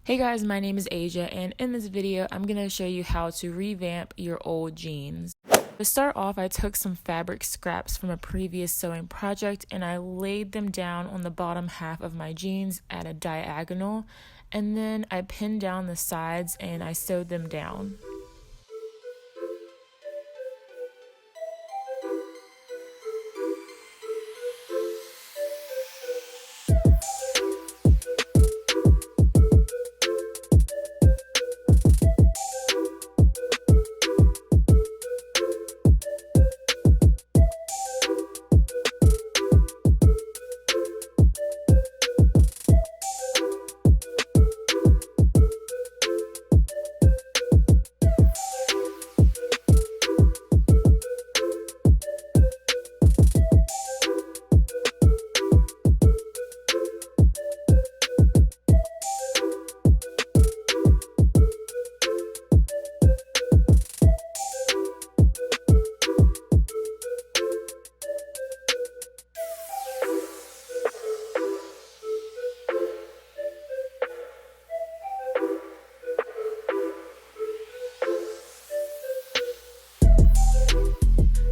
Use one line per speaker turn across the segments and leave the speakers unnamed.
Hey guys, my name is Asia, and in this video I'm going to show you how to revamp your old jeans. To start off, I took some fabric scraps from a previous sewing project and I laid them down on the bottom half of my jeans at a diagonal, and then I pinned down the sides and I sewed them down.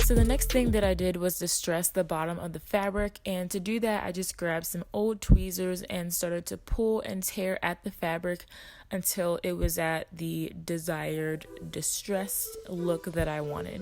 So the next thing that I did was distress the bottom of the fabric, and to do that I just grabbed some old tweezers and started to pull and tear at the fabric until it was at the desired distressed look that I wanted.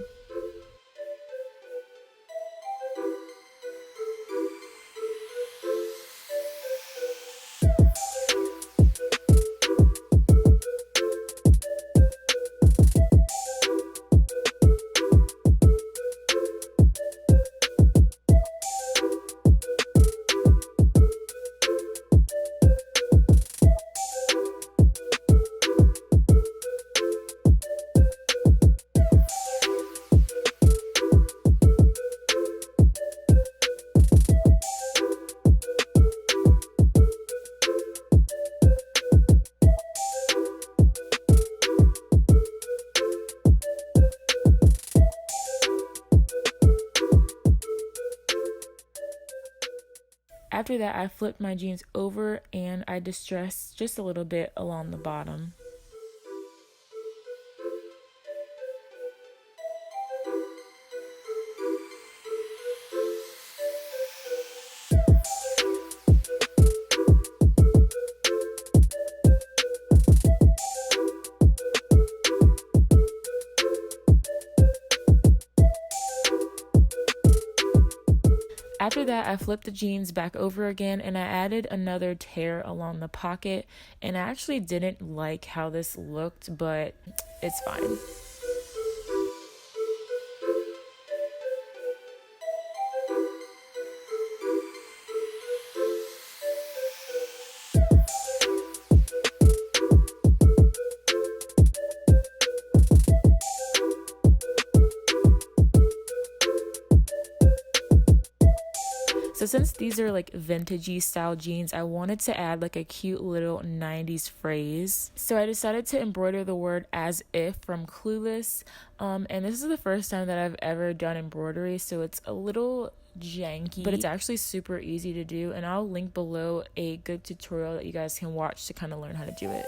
After that, I flipped my jeans over and I distressed just a little bit along the bottom. After that, I flipped the jeans back over again and I added another tear along the pocket, and I actually didn't like how this looked, but it's fine. So since these are like vintagey style jeans, I wanted to add like a cute little 90s phrase. So I decided to embroider the word "as if" from Clueless. And this is the first time that I've ever done embroidery, so it's a little janky, but it's actually super easy to do. And I'll link below a good tutorial that you guys can watch to kind of learn how to do it.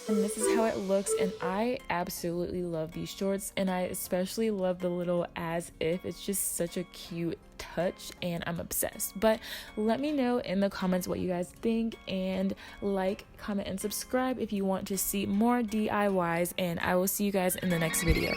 And this is how it looks, and I absolutely love these shorts, and I especially love the little "as if." It's just such a cute touch and I'm obsessed. But let me know in the comments what you guys think, and like, comment, and subscribe if you want to see more DIYs, and I will see you guys in the next video.